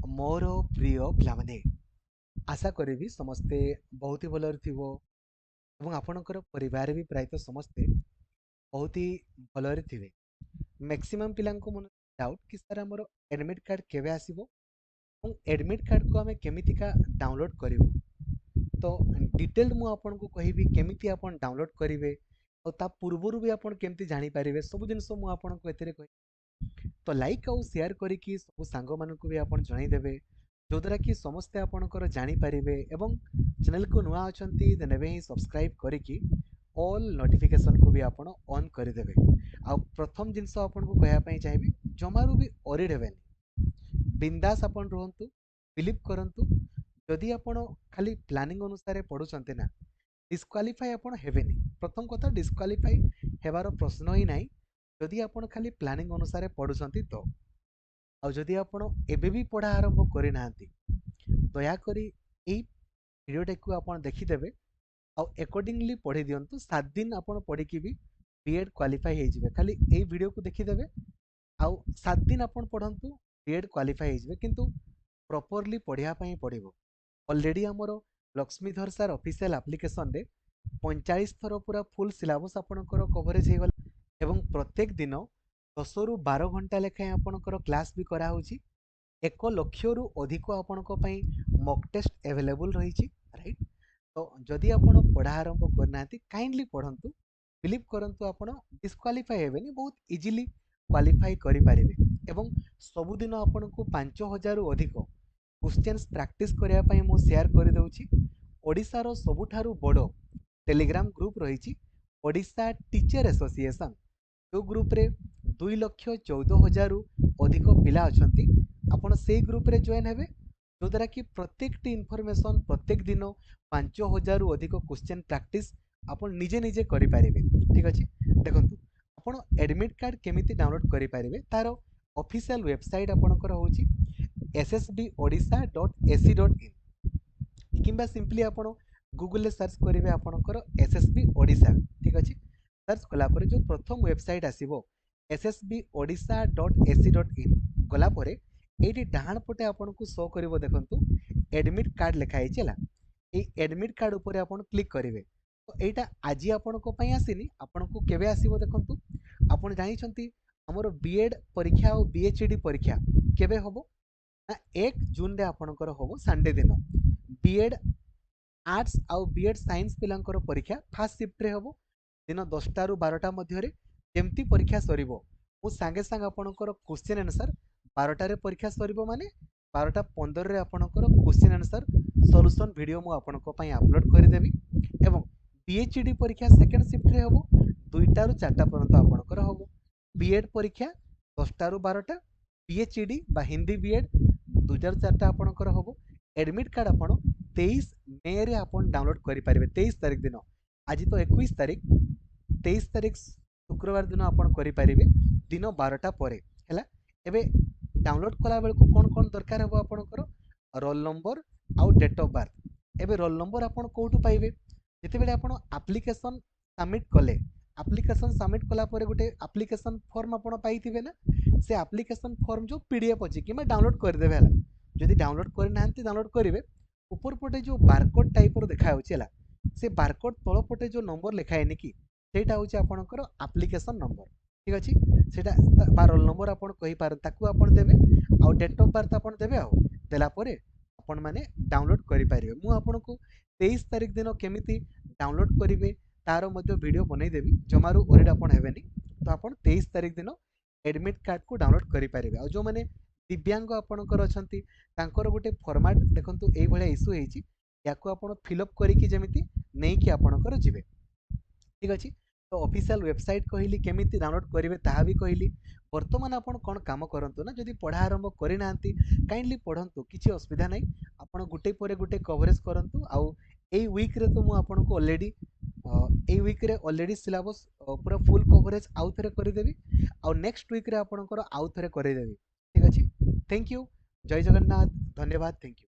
मोर प्रिय पिलामाने आशा करी समस्ते बहुत ही भलरे थिबो एवं आपणकर परिवार भी प्रायतः समस्ते बहुत ही भलरे थिबे। मैक्सिमम पिलांको मन डाउट कि सर हमर एडमिट कार्ड केबे आसीबो और एडमिट कार्ड को हमें केमितिका डाउनलोड करिवो। तो डिटेल मु आपनको कहिबी केमिति आपण डाउनलोड करिवे और ता पूर्वरु भी आपण केमिति जानि पारिबे सब जिंस मु आपनको एथिरे कहि। तो लाइक आउ शेयर करिकी सब सांग मानकु भी आपण जणाई देबे जो द्वारा कि समस्ते आपणकर जानि पारिबे एवं चैनल को नुआ अछंती देन एबे ही सब्सक्राइब करिकी ऑल नोटिफिकेशन को भी आपण ऑन कर देबे। आ प्रथम जिंस आपनको कहया पई चाहिबी जमारु भी ओरिड हेबेनी बिंदास आपण रहंतु बिलीव करंतु जदि आपण खाली प्लानिंग अनुसार पढुचंते ना डिस्क्वालिफाई आपण हेबेनी। प्रथम कथा डिस्क्वालिफाई हेबार प्रश्न ही नाही जदि आपण खाली प्लानिंग अनुसार पढुचंती तो। आ जदि आपण एबे भी पढ़ा आरंभ करि नांती दया करी एई वीडियोटा को आपण देखि देबे आ अकॉर्डिंगली पढ़ी दियंतु 7 दिन आपण पढ़ी की भी बीएड क्वालिफाई हे जिवे। खाली एई वीडियो को देखि देबे आ 7 दिन आपण पढ़ंतु बीएड क्वालिफाई हे जिवे किंतु प्रॉपर्ली पढ़िया पई पड़िबो। ऑलरेडी हमरो लक्ष्मीधर सर ऑफिशियल एप्लीकेशन रे 45 थरो पूरा फुल सिलेबस आपणकर कवरेज हे गला एवं प्रत्येक दिन 10 रु 12 घंटा लेखाएं आपणकर क्लास भी करा होची। 1 लाख रु अधिक आपणक पई मॉक टेस्ट अवेलेबल रही राइट। तो जदि आपण पढ़ा आरंभ करना काइंडली पढ़ंतु बिलीव करंतु आपण डिस्क्वालिफाई हेबेनी बहुत इजीली क्वालिफाई करि पारिबे। एवं सबुदिन आपनको 5000 रु अधिक क्वेश्चंस प्रैक्टिस करिया पई मो शेयर कर दउची। ओडिसा रो सबुठारु बड़ो टेलीग्राम ग्रुप रही ओडिशा टीचर एसोसिएशन जो ग्रुप रे 2,14,000 रु अधिक पिला अछंती। आपण से ग्रुप रे जॉइन हेबे जो द्वारा कि प्रत्येक टी इनफॉरमेशन प्रत्येक दिन 5000 रु अधिक क्वेश्चन प्रैक्टिस आपण निजे निजे करि पारिबे। ठीक अछि देखंतु आपण एडमिट कार्ड केमिति डाउनलोड करि पारिबे तारो ऑफिशियल वेबसाइट आपणकर होची ssbodisha.ac.in किंबा सिंपली आपण गूगल ले सर्च करिवे आपणकर एसएसबी ओडिशा। ठीक अछि सर्च कला परे जो प्रथम वेबसाइट आसीबो ssbodisha.ac.in गला परे एटी डाहाण पटे आपनको शो करिवो देखंतु एडमिट कार्ड लिखा है चला ए एडमिट कार्ड ऊपर आपण क्लिक करिवे। तो एटा आजी आपनको पई आसीनी आपनको केबे आसीबो देखंतु आपण जानि छंती हमर बीएड परीक्षा और बीएचडी परीक्षा केबे होबो ना 1 जून रे आपणकर होबो संडे दिन। बीएड आर्ट्स आउ बीएड साइंस पिलांकर परीक्षा फास्ट शिफ्ट रे होबो दिन 10टा रु 12टा मध्य रे। जेमती परीक्षा सरीबो मु सांगे सांग आपणकर क्वेश्चन आंसर 12टा रे परीक्षा सरीबो माने 12:15 रे आपणकर क्वेश्चन आंसर सॉल्यूशन वीडियो मु आपनको पई अपलोड कर देबी। एवं बीएचडी परीक्षा सेकंड शिफ्ट रे होबो 2टा रु 4टा पर्यंत आपणकर होबो। बीएड परीक्षा 10टा रु 12टा बीएचडी बा हिंदी बीएड 2टा रु 4टा आपणकर होबो। एडमिट कार्ड आपण 23 मे रे आपण डाउनलोड करि पारिबे। 23 तारिख दिन आज तो 21 तारिख 23 तारिख शुक्रवार दिन आपण करि पारिबे दिन 12टा परे हैला। एबे डाउनलोड कला बेल को कोन कोन दरकार हो आपनकर रोल नंबर आउ डेट ऑफ बर्थ। एबे रोल नंबर आपण कोठु पाइबे जते बेले आपण एप्लीकेशन सबमिट कले एप्लीकेशन सबमिट कला परे गुटे एप्लीकेशन फॉर्म आपण पाइथिबे ना से एप्लीकेशन फॉर्म जो पीडीएफ अछि कि डाउनलोड कर देबे हैला। जदि डाउनलोड कर नांती डाउनलोड करिवे ऊपर पटे जो बारकोड टाइप रो देखा होछि हैला से बारकोड तळ पटे जो नंबर लिखा है कि सेटा होछि आपनकर एप्लीकेशन नंबर। ठीक अछि सेटा बा रोल नंबर आपण कहि पार ताकू आपण देबे आ डेट ऑफ बर्थ आपण देबे आ देला परे आपण माने डाउनलोड करि पारिबे। मु आपनको 23 तारिख दिन केमिति डाउनलोड करिवे तारो मध्ये वीडियो बनै देबी जमारू ओरिड आपण हेबेनी। तो आपण 23 तारिख दिन एडमिट कार्ड को डाउनलोड करि पारिबे। आ जो माने दिव्यांग आपणकर अछंती तांकर गोटे फॉर्मेट देखंतु एई भले इशू हेछि याको आपण फिल अप करिकि जेमिति नै कि आपणकर जिवे। ठीक अछि तो ऑफिशियल वेबसाइट कहली केमिति डाउनलोड करिवे ताहा भी कहली। वर्तमान आपण कोन काम करंतु ना जदि पढ़ा आरंभ करि नांती काइंडली पढ़ंतु किछि असुविधा नै आपण गुटे परे गुटे कवरेज करंतु। आउ एई वीक रे तो मु आपनको ऑलरेडी एई वीक रे ऑलरेडी सिलेबस पूरा फुल कवरेज आउ थरे करि देबी आउ नेक्स्ट वीक रे आपणकर आउ थरे करि देबी। ठीक अछि थैंक यू जय जगन्नाथ धन्यवाद थैंक यू।